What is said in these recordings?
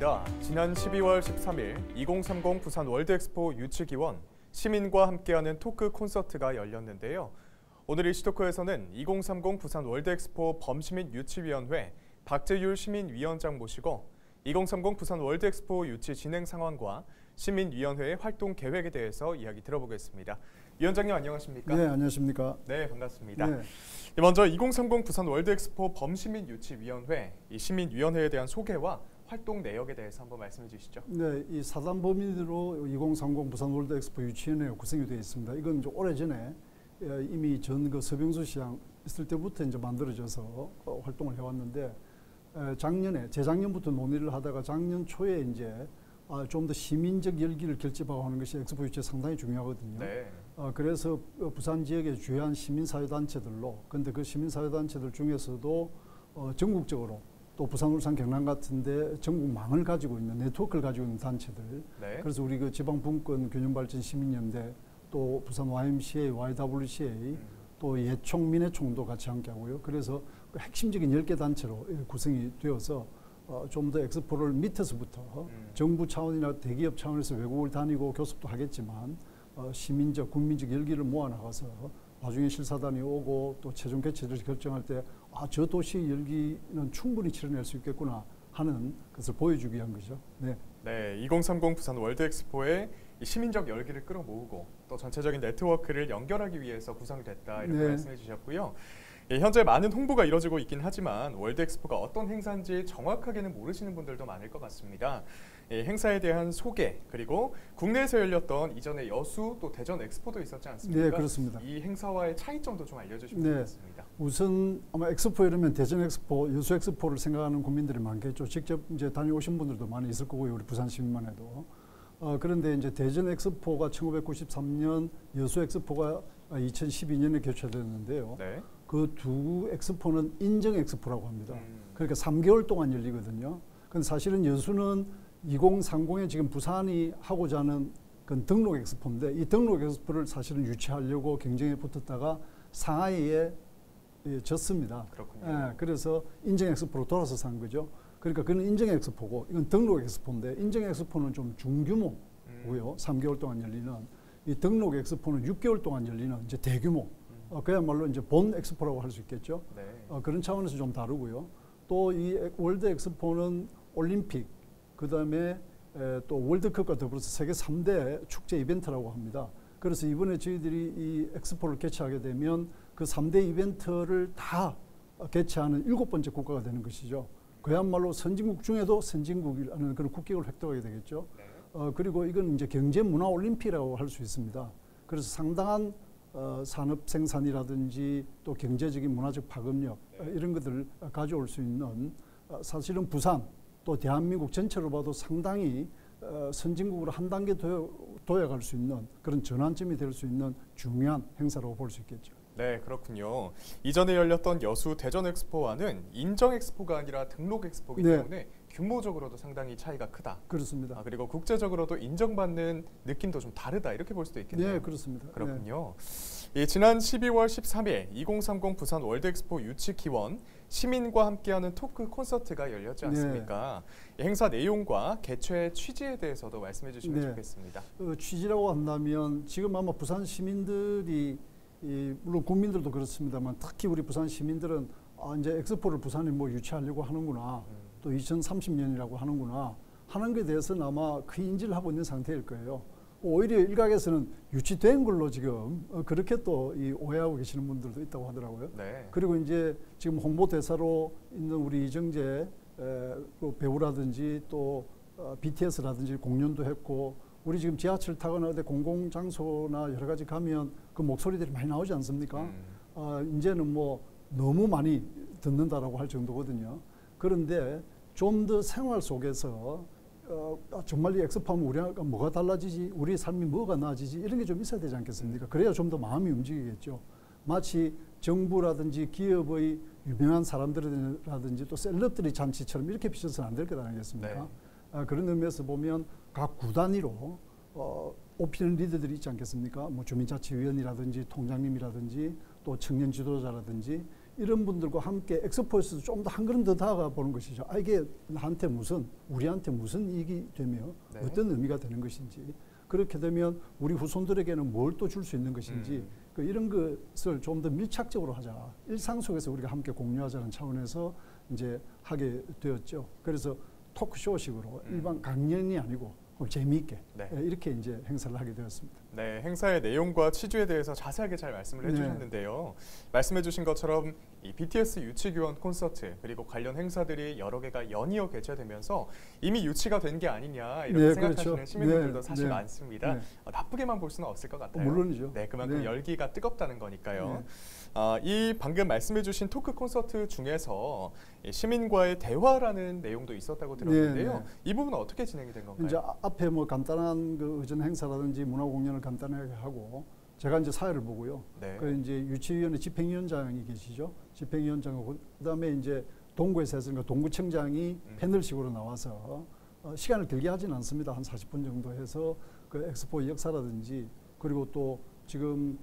반갑습니다. 지난 12월 13일 2030 부산 월드엑스포 유치기원 시민과 함께하는 토크 콘서트가 열렸는데요. 오늘 이슈토크에서는 2030 부산 월드엑스포 범시민 유치위원회 박재율 시민위원장 모시고 2030 부산 월드엑스포 유치 진행 상황과 시민위원회의 활동 계획에 대해서 이야기 들어보겠습니다. 위원장님 안녕하십니까? 네, 안녕하십니까? 네, 반갑습니다. 네. 먼저 2030 부산 월드엑스포 범시민 유치위원회, 이 시민위원회에 대한 소개와 활동 내역에 대해서 한번 말씀해 주시죠. 네, 이 사단 범위로 2030 부산 월드엑스포 유치위원회가 구성이 되어 있습니다. 이건 이제 오래전에 이미 전 그 서병수 시장 있을 때부터 이제 만들어져서 활동을 해왔는데 작년에 재작년부터 논의를 하다가 작년 초에 이제 좀 더 시민적 열기를 결집하고 하는 것이 엑스포 유치에 상당히 중요하거든요. 네. 그래서 부산 지역의 주요한 시민사회단체들로, 근데 그 시민사회단체들 중에서도 전국적으로 또 부산, 울산, 경남 같은데 전국망을 가지고 있는 네트워크를 가지고 있는 단체들. 네. 그래서 우리 그 지방분권 균형발전 시민연대, 또 부산 YMCA, YWCA, 또 예총, 민해총도 같이 함께하고요. 그래서 그 핵심적인 10개 단체로 구성이 되어서 좀 더 엑스포를 밑에서부터 정부 차원이나 대기업 차원에서 외국을 다니고 교섭도 하겠지만 시민적, 국민적 열기를 모아나가서 나중에 실사단이 오고 또 최종 개최를 결정할 때 저 도시의 열기는 충분히 치러낼 수 있겠구나 하는 것을 보여주기 위한 거죠. 네. 네, 2030 부산 월드엑스포의 시민적 열기를 끌어모으고 또 전체적인 네트워크를 연결하기 위해서 구성됐다 이렇게 네. 말씀해 주셨고요. 현재 많은 홍보가 이뤄지고 있긴 하지만 월드엑스포가 어떤 행사인지 정확하게는 모르시는 분들도 많을 것 같습니다. 행사에 대한 소개 그리고 국내에서 열렸던 이전에 여수 또 대전 엑스포도 있었지 않습니까? 네, 그렇습니다. 이 행사와의 차이점도 좀 알려주시면 네. 좋겠습니다. 우선 아마 엑스포 이러면 대전 엑스포, 여수 엑스포를 생각하는 국민들이 많겠죠. 직접 이제 다녀오신 분들도 많이 있을 거고요. 우리 부산 시민만 해도. 그런데 이제 대전 엑스포가 1993년, 여수 엑스포가 2012년에 개최됐는데요. 네. 그 두 엑스포는 인정 엑스포라고 합니다. 그러니까 3개월 동안 열리거든요. 근데 사실은 여수는 2030에 지금 부산이 하고자 하는 그 등록 엑스포인데 이 등록 엑스포를 사실은 유치하려고 경쟁에 붙었다가 상하이에 졌습니다. 그렇군요. 그래서 인정 엑스포로 돌아서서 한 거죠. 그러니까 그는 인정 엑스포고 이건 등록 엑스포인데 인정 엑스포는 좀 중규모고요. 3개월 동안 열리는 이 등록 엑스포는 6개월 동안 열리는 이제 대규모. 그야말로 이제 본 엑스포라고 할 수 있겠죠. 네. 그런 차원에서 좀 다르고요. 또 이 월드 엑스포는 올림픽, 그 다음에 또 월드컵과 더불어서 세계 3대 축제 이벤트라고 합니다. 그래서 이번에 저희들이 이 엑스포를 개최하게 되면 그 3대 이벤트를 다 개최하는 7번째 국가가 되는 것이죠. 그야말로 선진국 중에도 선진국이라는 그런 국격을 획득하게 되겠죠. 네. 그리고 이건 이제 경제 문화 올림픽이라고 할 수 있습니다. 그래서 상당한 산업 생산이라든지 또 경제적인 문화적 파급력 이런 것들을 가져올 수 있는 사실은 부산 또 대한민국 전체로 봐도 상당히 선진국으로 한 단계 도약할 수 있는 그런 전환점이 될 수 있는 중요한 행사라고 볼 수 있겠죠. 네, 그렇군요. 이전에 열렸던 여수 대전 엑스포와는 인정 엑스포가 아니라 등록 엑스포이기 네. 때문에 규모적으로도 상당히 차이가 크다. 그렇습니다. 그리고 국제적으로도 인정받는 느낌도 좀 다르다 이렇게 볼 수도 있겠네요. 네, 그렇습니다. 그렇군요. 지난 12월 13일 2030 부산 월드엑스포 유치 기원 시민과 함께하는 토크 콘서트가 열렸지 않습니까? 이 행사 내용과 개최 취지에 대해서도 말씀해 주시면 좋겠습니다. 취지라고 한다면 지금 아마 부산 시민들이 물론 국민들도 그렇습니다만 특히 우리 부산 시민들은 이제 엑스포를 부산에 뭐 유치하려고 하는구나 또 2030년이라고 하는구나 하는 것에 대해서는 아마 그 인지를 하고 있는 상태일 거예요. 오히려 일각에서는 유치된 걸로 지금 그렇게 또 오해하고 계시는 분들도 있다고 하더라고요. 네. 그리고 이제 지금 홍보대사로 있는 우리 이정재 배우라든지 또 BTS라든지 공연도 했고 우리 지금 지하철 타거나 어디 공공장소나 여러 가지 가면 그 목소리들이 많이 나오지 않습니까? 이제는 뭐 너무 많이 듣는다라고 할 정도거든요. 그런데 좀 더 생활 속에서 정말 이 엑스포하면 우리가 뭐가 달라지지, 우리의 삶이 뭐가 나아지지 이런 게 좀 있어야 되지 않겠습니까? 그래야 좀 더 마음이 움직이겠죠. 마치 정부라든지 기업의 유명한 사람들이라든지 또 셀럽들이 잔치처럼 이렇게 비춰서는 안 될 것 아니겠습니까? 네. 그런 의미에서 보면 각 구 단위로 뽑히는 리더들이 있지 않겠습니까? 뭐 주민자치위원이라든지 통장님이라든지 또 청년 지도자라든지 이런 분들과 함께 엑스포에서도 좀 더 한 걸음 더 다가가 보는 것이죠. 이게 나한테 우리한테 무슨 이익이 되며 네. 어떤 의미가 되는 것인지, 그렇게 되면 우리 후손들에게는 뭘 또 줄 수 있는 것인지, 이런 것을 좀 더 밀착적으로 하자. 일상 속에서 우리가 함께 공유하자는 차원에서 이제 하게 되었죠. 그래서 토크쇼식으로 일반 강연이 아니고 재미있게 네. 이렇게 이제 행사를 하게 되었습니다. 네, 행사의 내용과 취지에 대해서 자세하게 잘 말씀을 해주셨는데요. 말씀해주신 것처럼 이 BTS 유치기원 콘서트 그리고 관련 행사들이 여러 개가 연이어 개최되면서 이미 유치가 된 게 아니냐 이렇게 네, 생각하시는 그렇죠. 시민분들도 네, 사실 네. 많습니다. 네. 나쁘게만 볼 수는 없을 것 같아요. 물론이죠. 네, 그만큼 네. 열기가 뜨겁다는 거니까요. 네. 이 방금 말씀해주신 토크 콘서트 중에서 시민과의 대화라는 내용도 있었다고 들었는데요. 네, 네. 이 부분은 어떻게 진행이 된 건가요? 이제 앞에 뭐 간단한 그 의전 행사라든지 문화 공연을 간단하게 하고 제가 이제 사회를 보고요. 네. 그 이제 유치위원회 집행위원장이 계시죠. 집행위원장하고 그다음에 이제 동구에서 했으니까 동구청장이 패널식으로 나와서 시간을 길게 하지는 않습니다. 한 40분 정도 해서 그 엑스포 역사라든지 그리고 또 지금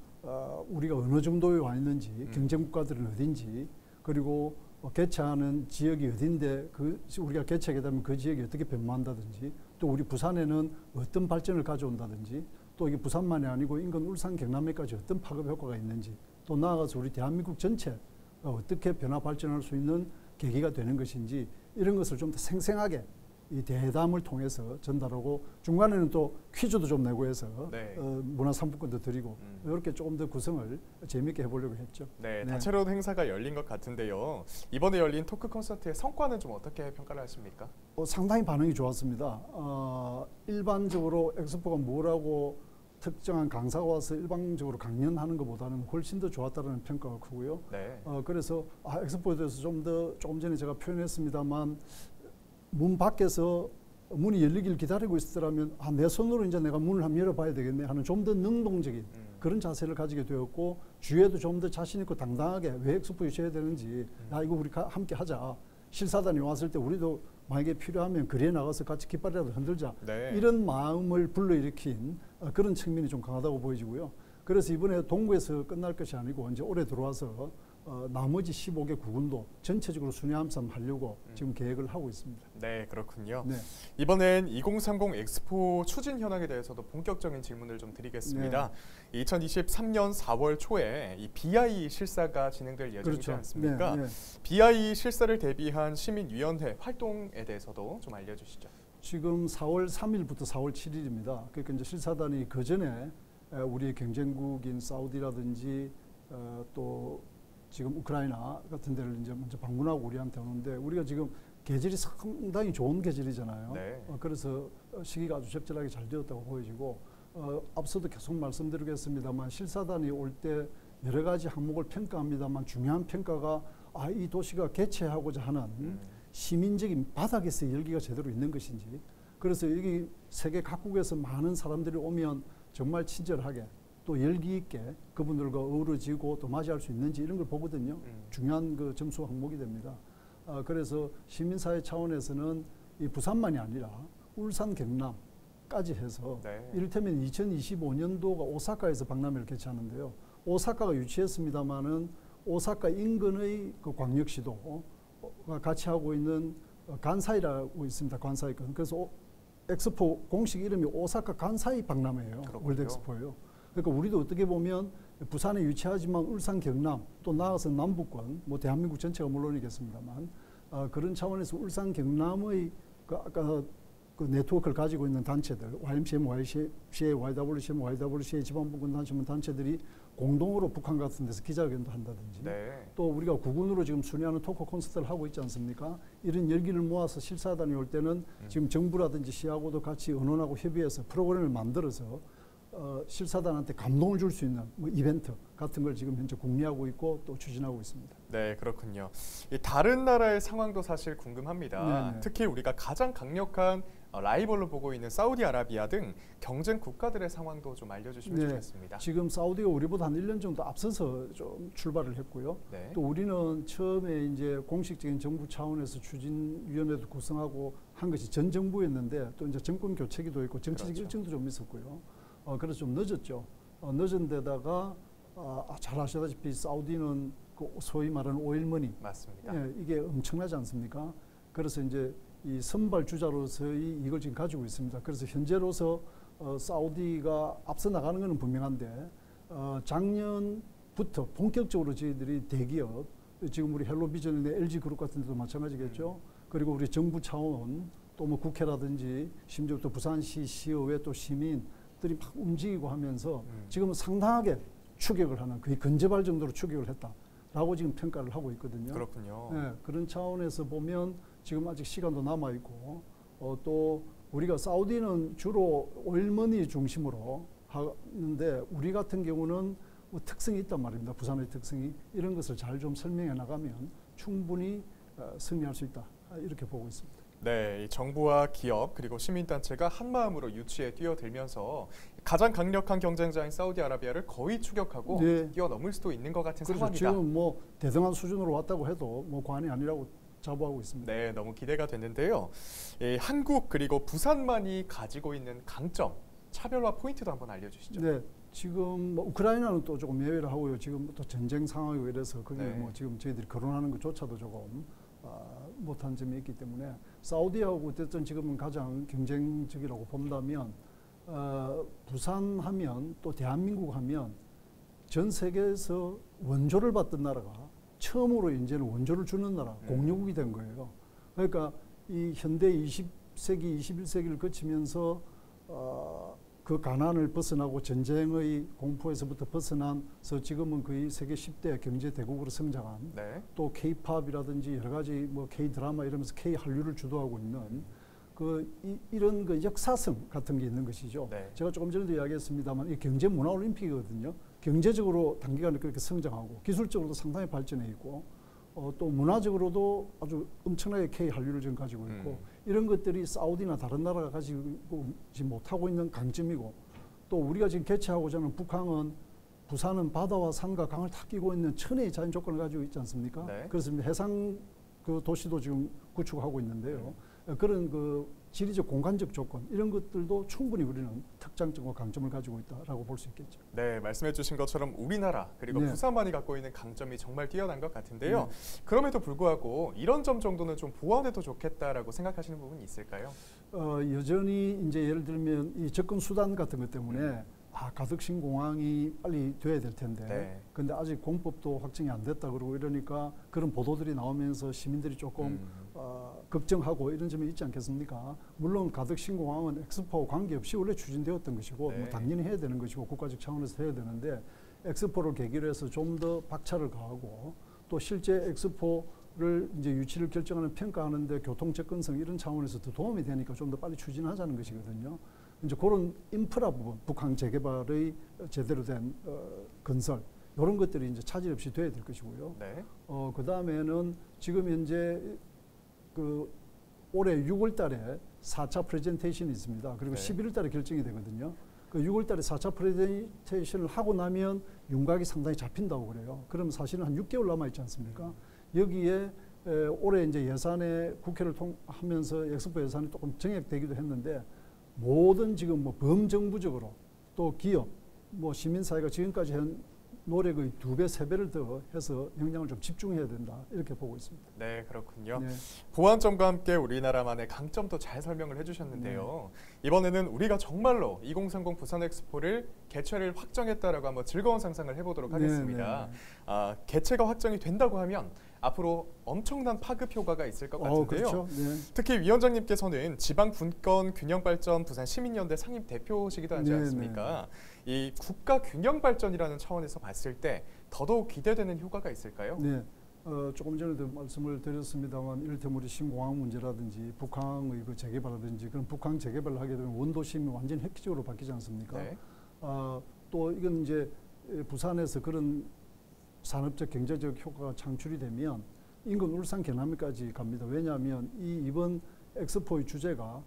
우리가 어느 정도에 와 있는지 경쟁 국가들은 어딘지 그리고 개최하는 지역이 어딘데 우리가 개최하게 되면 그 지역이 어떻게 변모한다든지 또 우리 부산에는 어떤 발전을 가져온다든지 또 이게 부산만이 아니고 인근 울산 경남에까지 어떤 파급 효과가 있는지 또 나아가서 우리 대한민국 전체가 어떻게 변화 발전할 수 있는 계기가 되는 것인지 이런 것을 좀 더 생생하게 이 대담을 통해서 전달하고 중간에는 또 퀴즈도 좀 내고 해서 네. 문화상품권도 드리고 이렇게 조금 더 구성을 재미있게 해보려고 했죠. 네, 네. 다채로운 행사가 열린 것 같은데요. 이번에 열린 토크 콘서트의 성과는 좀 어떻게 평가를 하십니까? 상당히 반응이 좋았습니다. 일반적으로 엑스포가 뭐라고 특정한 강사가 와서 일방적으로 강연하는 것보다는 훨씬 더 좋았다는 평가가 크고요. 네. 그래서 엑스포에 대해서 조금 전에 제가 표현했습니다만 문 밖에서 문이 열리길 기다리고 있었더라면 내 손으로 이제 내가 문을 한번 열어봐야 되겠네 하는 좀 더 능동적인 그런 자세를 가지게 되었고 주위에도 좀 더 자신 있고 당당하게 왜 엑스포 유치해야 되는지 이거 우리 함께 하자. 실사단이 왔을 때 우리도 만약에 필요하면 거리에 나가서 같이 깃발이라도 흔들자. 네. 이런 마음을 불러일으킨 그런 측면이 좀 강하다고 보여지고요. 그래서 이번에 동구에서 끝날 것이 아니고 이제 올해 들어와서 나머지 15개 구군도 전체적으로 순회함സം 하려고 지금 계획을 하고 있습니다. 네, 그렇군요. 네. 이번엔 2030 엑스포 추진 현황에 대해서도 본격적인 질문을 좀 드리겠습니다. 2023년 4월 초에 이 BIE 실사가 진행될 예정이지 그렇죠. 않습니까? 네, 네. BIE 실사를 대비한 시민위원회 활동에 대해서도 좀 알려주시죠. 지금 4월 3일부터 4월 7일입니다. 그러니까 이제 실사단이 그 전에 우리의 경쟁국인 사우디라든지 또 지금 우크라이나 같은 데를 이제 먼저 방문하고 우리한테 오는데 우리가 지금 계절이 상당히 좋은 계절이잖아요. 네. 그래서 시기가 아주 적절하게 잘 되었다고 보여지고 앞서도 계속 말씀드리겠습니다만 실사단이 올 때 여러 가지 항목을 평가합니다만 중요한 평가가 이 도시가 개최하고자 하는 시민적인 바닥에서 열기가 제대로 있는 것인지 그래서 여기 세계 각국에서 많은 사람들이 오면 정말 친절하게 또 열기 있게 그분들과 어우러지고 또 맞이할 수 있는지 이런 걸 보거든요. 중요한 그 점수 항목이 됩니다. 그래서 시민사회 차원에서는 이 부산만이 아니라 울산, 경남까지 해서 네. 이를테면 2025년도가 오사카에서 박람회를 개최하는데요. 오사카가 유치했습니다마는 오사카 인근의 그 광역시도가 같이 하고 있는 간사이라고 있습니다. 간사이권. 그래서 엑스포 공식 이름이 오사카 간사이 박람회예요. 월드 엑스포예요. 그러니까 우리도 어떻게 보면 부산에 유치하지만 울산, 경남 또 나아가서 남부권, 뭐 대한민국 전체가 물론이겠습니다만 그런 차원에서 울산, 경남의 아까 그 네트워크를 가지고 있는 단체들, YMCM, YCA, YWCM, YWCA 지방분권 단체들이 공동으로 북한 같은 데서 기자회견도 한다든지 또 우리가 구군으로 지금 순회하는 토크 콘서트를 하고 있지 않습니까? 이런 열기를 모아서 실사단이 올 때는 지금 정부라든지 시하고도 같이 의논하고 협의해서 프로그램을 만들어서 실사단한테 감동을 줄 수 있는 뭐 이벤트 같은 걸 지금 현재 궁리하고 있고 또 추진하고 있습니다. 네, 그렇군요. 이 다른 나라의 상황도 사실 궁금합니다. 네네. 특히 우리가 가장 강력한 라이벌로 보고 있는 사우디아라비아 등 경쟁 국가들의 상황도 좀 알려주시면 좋겠습니다. 지금 사우디가 우리보다 한 1년 정도 앞서서 좀 출발을 했고요. 네. 또 우리는 처음에 이제 공식적인 정부 차원에서 추진위원회도 구성하고 한 것이 전 정부였는데 또 이제 정권 교체기도 있고 정치적 일정도 좀 있었고요. 그래서 좀 늦었죠. 늦은 데다가 잘 아시다시피 사우디는 그 소위 말하는 오일머니, 맞습니다. 예, 이게 엄청나지 않습니까? 그래서 이제 이 선발 주자로서의 이걸 지금 가지고 있습니다. 그래서 현재로서 사우디가 앞서 나가는 것은 분명한데 작년부터 본격적으로 저희들이 대기업, 지금 우리 헬로비전이나 LG그룹 같은 데도 마찬가지겠죠. 그리고 우리 정부 차원 또 뭐 국회라든지 심지어 또 부산시 시의회 또 시민들이 막 움직이고 하면서 지금은 상당하게 추격을 하는, 거의 근접할 정도로 추격을 했다라고 지금 평가를 하고 있거든요. 그렇군요. 네, 그런 차원에서 보면 지금 아직 시간도 남아 있고 또 우리가 사우디는 주로 오일머니 중심으로 하는데 우리 같은 경우는 뭐 특성이 있단 말입니다. 부산의 특성이 이런 것을 잘 좀 설명해 나가면 충분히 승리할 수 있다, 이렇게 보고 있습니다. 네, 이 정부와 기업 그리고 시민단체가 한 마음으로 유치에 뛰어들면서 가장 강력한 경쟁자인 사우디아라비아를 거의 추격하고 네. 뛰어넘을 수도 있는 것 같은 그렇죠. 상황이다. 지금 뭐 대등한 수준으로 왔다고 해도 뭐 과언이 아니라고 자부하고 있습니다. 네, 너무 기대가 되는데요. 한국 그리고 부산만이 가지고 있는 강점, 차별화 포인트도 한번 알려주시죠. 네, 지금 뭐 우크라이나는 또 조금 예외를 하고요. 지금 또 전쟁 상황이고 이래서 거기에 네. 뭐 지금 저희들이 거론하는 것조차도 조금 못한 점이 있기 때문에 사우디하고 어쨌든 지금은 가장 경쟁적이라고 본다면 부산 하면 또 대한민국 하면 전 세계에서 원조를 받던 나라가 처음으로 이제는 원조를 주는 나라, 공유국이 된 거예요. 그러니까 이 현대 20세기, 21세기를 거치면서 그 가난을 벗어나고 전쟁의 공포에서부터 벗어나서 지금은 거의 세계 10대 경제 대국으로 성장한 네. 또 K-팝이라든지 여러 가지 뭐 K-드라마 이러면서 K-한류를 주도하고 있는 이런 그 역사성 같은 게 있는 것이죠. 네. 제가 조금 전에도 이야기했습니다만 이 경제 문화 올림픽이거든요. 경제적으로 단기간에 그렇게 성장하고 기술적으로도 상당히 발전해 있고 또 문화적으로도 아주 엄청나게 K-한류를 지금 가지고 있고 이런 것들이 사우디나 다른 나라가 가지고 못하고 있는 강점이고 또 우리가 지금 개최하고자 하는 북한은 부산은 바다와 산과 강을 다 끼고 있는 천혜의 자연 조건을 가지고 있지 않습니까? 네. 그래서 해상 그 도시도 지금 구축하고 있는데요. 그런 그 지리적 공간적 조건 이런 것들도 충분히 우리는 특장점과 강점을 가지고 있다라고 볼 수 있겠죠. 네, 말씀해주신 것처럼 우리나라 그리고 네. 부산만이 갖고 있는 강점이 정말 뛰어난 것 같은데요. 그럼에도 불구하고 이런 점 정도는 좀 보완해도 좋겠다라고 생각하시는 부분이 있을까요? 여전히 이제 예를 들면 이 접근 수단 같은 것 때문에 가덕신 공항이 빨리 돼야 될 텐데 네. 근데 아직 공법도 확정이 안 됐다 그러고 이러니까 그런 보도들이 나오면서 시민들이 조금 걱정하고 이런 점이 있지 않겠습니까? 물론 가덕신 공항은 엑스포와 관계없이 원래 추진되었던 것이고 네. 뭐 당연히 해야 되는 것이고 국가적 차원에서 해야 되는데 엑스포를 계기로 해서 좀 더 박차를 가하고 또 실제 엑스포를 이제 유치를 결정하는 평가하는데 교통 접근성 이런 차원에서 더 도움이 되니까 좀 더 빨리 추진하자는 것이거든요. 이제 그런 인프라 부분, 북한 재개발의 제대로 된 건설 이런 것들이 이제 차질 없이 돼야 될 것이고요. 네. 그 다음에는 지금 현재 그 올해 6월달에 4차 프레젠테이션이 있습니다. 그리고 네. 11월달에 결정이 되거든요. 그 6월달에 4차 프레젠테이션을 하고 나면 윤곽이 상당히 잡힌다고 그래요. 그러면 사실은 한 6개월 남아 있지 않습니까? 여기에 올해 이제 예산에 국회를 통하면서 엑스포 예산이 조금 정액되기도 했는데. 모든 지금 뭐 범정부적으로 또 기업, 뭐 시민사회가 지금까지 한 노력의 2배, 3배를 더 해서 역량을 좀 집중해야 된다 이렇게 보고 있습니다. 네, 그렇군요. 네. 보완점과 함께 우리나라만의 강점도 잘 설명을 해주셨는데요. 이번에는 우리가 정말로 2030 부산 엑스포를 개최를 확정했다라고 한번 즐거운 상상을 해보도록 하겠습니다. 개최가 확정이 된다고 하면 앞으로 엄청난 파급 효과가 있을 것 같은데요. 그렇죠. 네. 특히 위원장님께서는 지방 분권 균형 발전 부산 시민연대 상임 대표시기도 하지 않습니까? 이 국가 균형 발전이라는 차원에서 봤을 때 더더욱 기대되는 효과가 있을까요? 네. 조금 전에도 말씀을 드렸습니다만 이를테면 우리 신공항 문제라든지 북한의 그 재개발이라든지 그런 북한 재개발을 하게 되면 원도심이 완전히 획기적으로 바뀌지 않습니까? 네. 또 이건 이제 부산에서 그런 산업적 경제적 효과가 창출이 되면 인근 울산 경남까지 갑니다. 왜냐하면 이번 엑스포의 주제가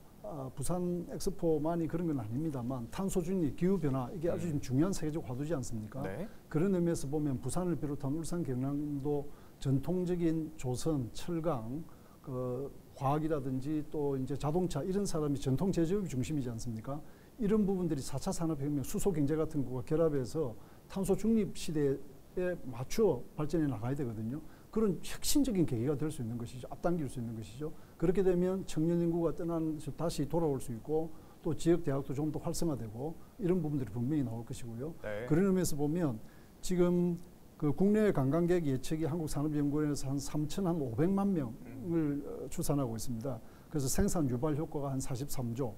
부산 엑스포만이 그런 건 아닙니다만 탄소 중립, 기후 변화 이게 아주 좀 중요한 세계적 화두지 않습니까? 네. 그런 의미에서 보면 부산을 비롯한 울산 경남도 전통적인 조선, 철강, 그 과학이라든지 또 이제 자동차 이런 사람이 전통 제조업이 중심이지 않습니까? 이런 부분들이 4차 산업혁명, 수소 경제 같은 거가 결합해서 탄소 중립 시대에 맞추어 발전해 나가야 되거든요. 그런 혁신적인 계기가 될 수 있는 것이죠. 앞당길 수 있는 것이죠. 그렇게 되면 청년 인구가 떠난 다시 돌아올 수 있고 또 지역 대학도 좀 더 활성화되고 이런 부분들이 분명히 나올 것이고요. 네. 그런 의미에서 보면 지금 그 국내 관광객 예측이 한국산업연구원에서 한 3,500만 명을 추산하고 있습니다. 그래서 생산 유발 효과가 한 43조,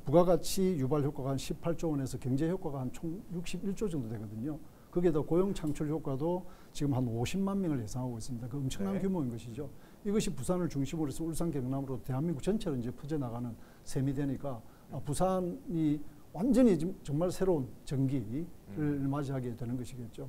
부가가치 유발 효과가 한 18조 원에서 경제 효과가 한 총 61조 정도 되거든요. 거기에다 고용 창출 효과도 지금 한 50만 명을 예상하고 있습니다. 그 엄청난 규모인 것이죠. 이것이 부산을 중심으로 해서 울산, 경남으로 대한민국 전체로 이제 퍼져나가는 셈이 되니까 부산이 완전히 정말 새로운 전기를 맞이하게 되는 것이겠죠.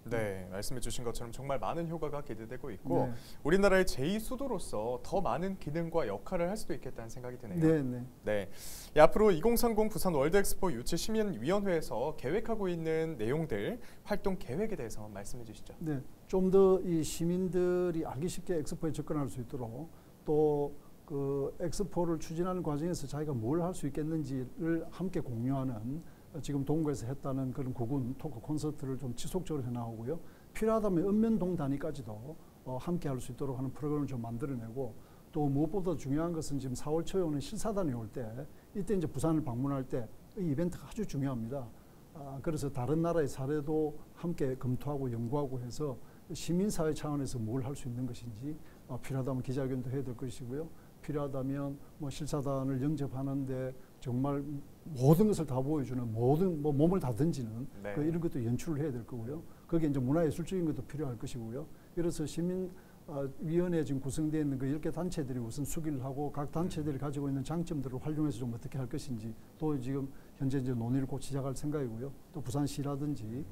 네, 말씀해 주신 것처럼 정말 많은 효과가 기대되고 있고 네. 우리나라의 제2수도로서 더 많은 기능과 역할을 할 수도 있겠다는 생각이 드네요. 네, 네. 네, 앞으로 2030 부산 월드엑스포 유치 시민위원회에서 계획하고 있는 내용들, 활동 계획에 대해서 말씀해 주시죠. 네, 좀 더 이 시민들이 알기 쉽게 엑스포에 접근할 수 있도록 또 그 엑스포를 추진하는 과정에서 자기가 뭘 할 수 있겠는지를 함께 공유하는 지금 동구에서 했다는 그런 구군 토크 콘서트를 좀 지속적으로 해나오고요. 필요하다면 읍면동 단위까지도 함께 할 수 있도록 하는 프로그램을 좀 만들어내고 또 무엇보다 중요한 것은 지금 4월 초에 오는 실사단이 올 때 이때 이제 부산을 방문할 때 이 이벤트가 아주 중요합니다. 그래서 다른 나라의 사례도 함께 검토하고 연구하고 해서 시민사회 차원에서 뭘 할 수 있는 것인지 필요하다면 기자회견도 해야 될 것이고요. 필요하다면 뭐 실사단을 영접하는데 정말 모든 것을 다 보여주는 모든 뭐 몸을 다 던지는 네. 이런 것도 연출을 해야 될 거고요. 거기에 이제 문화예술적인 것도 필요할 것이고요. 그래서 시민위원회 지금 구성되어 있는 그 10개 단체들이 우선 수기를 하고 각 단체들이 가지고 있는 장점들을 활용해서 좀 어떻게 할 것인지 또 지금 현재 이제 논의를 곧 시작할 생각이고요. 또 부산시라든지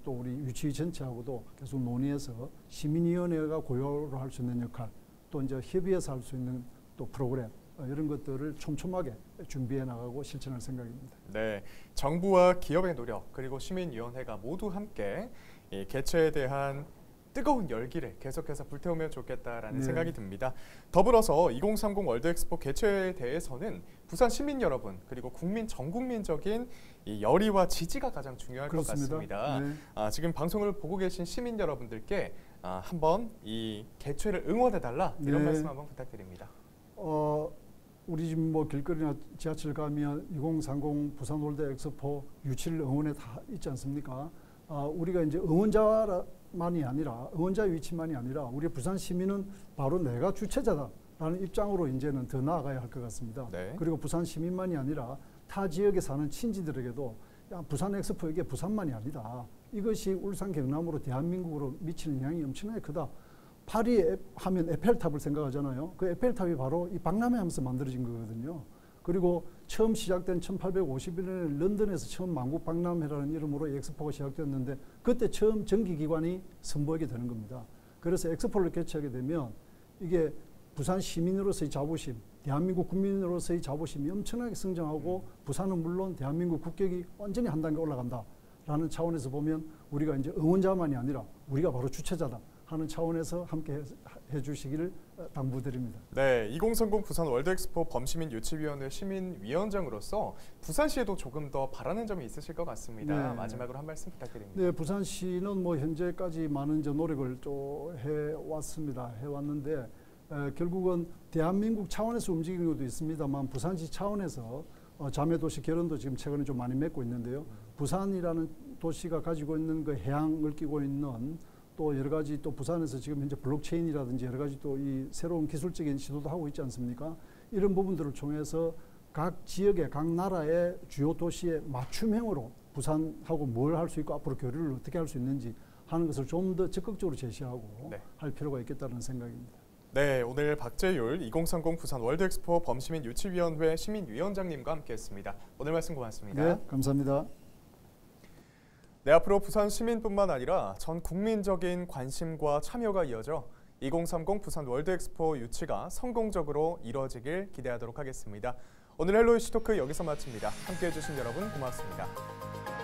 또 우리 유치위 전체하고도 계속 논의해서 시민위원회가 고유로 할 수 있는 역할 또 이제 협의해서 할 수 있는 또 프로그램 이런 것들을 촘촘하게 준비해 나가고 실천할 생각입니다. 네, 정부와 기업의 노력 그리고 시민위원회가 모두 함께 이 개최에 대한 뜨거운 열기를 계속해서 불태우면 좋겠다라는 네. 생각이 듭니다. 더불어서 2030 월드엑스포 개최에 대해서는 부산 시민 여러분 그리고 전 국민적인 이 열의와 지지가 가장 중요할 그렇습니다. 것 같습니다. 네. 지금 방송을 보고 계신 시민 여러분들께 한번 이 개최를 응원해달라 이런 네. 말씀 한번 부탁드립니다. 우리 지금 뭐 길거리나 지하철 가면 2030 부산 월드 엑스포 유치를 응원에 다 있지 않습니까? 우리가 이제 응원자만이 아니라 응원자의 위치만이 아니라 우리 부산 시민은 바로 내가 주체자다라는 입장으로 이제는 더 나아가야 할 것 같습니다. 네. 그리고 부산 시민만이 아니라 타 지역에 사는 친지들에게도 야, 부산 엑스포 이게 부산만이 아니다. 이것이 울산 경남으로 대한민국으로 미치는 영향이 엄청나게 크다. 파리 하면 에펠탑을 생각하잖아요. 그 에펠탑이 바로 이 박람회 하면서 만들어진 거거든요. 그리고 처음 시작된 1851년에 런던에서 처음 만국 박람회라는 이름으로 엑스포가 시작됐는데 그때 처음 정기기관이 선보이게 되는 겁니다. 그래서 엑스포를 개최하게 되면 이게 부산 시민으로서의 자부심, 대한민국 국민으로서의 자부심이 엄청나게 성장하고 부산은 물론 대한민국 국격이 완전히 한 단계 올라간다라는 차원에서 보면 우리가 이제 응원자만이 아니라 우리가 바로 주체자다 하는 차원에서 함께 해주시기를 당부드립니다. 네, 2030 부산 월드엑스포 범시민 유치위원회 시민위원장으로서 부산시에도 조금 더 바라는 점이 있으실 것 같습니다. 네. 마지막으로 한 말씀 부탁드립니다. 네, 부산시는 뭐 현재까지 많은 이제 노력을 좀 해왔는데 결국은 대한민국 차원에서 움직이는 것도 있습니다만 부산시 차원에서 자매도시 결연도 지금 최근에 좀 많이 맺고 있는데요. 부산이라는 도시가 가지고 있는 그 해양을 끼고 있는 또 여러 가지 또 부산에서 지금 현재 블록체인이라든지 여러 가지 또 이 새로운 기술적인 시도도 하고 있지 않습니까? 이런 부분들을 통해서 각 지역의 각 나라의 주요 도시의 맞춤형으로 부산하고 뭘 할 수 있고 앞으로 교류를 어떻게 할 수 있는지 하는 것을 좀 더 적극적으로 제시하고 네. 할 필요가 있겠다는 생각입니다. 네, 오늘 박재율 2030 부산 월드엑스포 범시민 유치위원회 시민위원장님과 함께했습니다. 오늘 말씀 고맙습니다. 네, 감사합니다. 네, 앞으로 부산 시민뿐만 아니라 전 국민적인 관심과 참여가 이어져 2030 부산 월드엑스포 유치가 성공적으로 이뤄지길 기대하도록 하겠습니다. 오늘 헬로우 시토크 여기서 마칩니다. 함께해 주신 여러분 고맙습니다.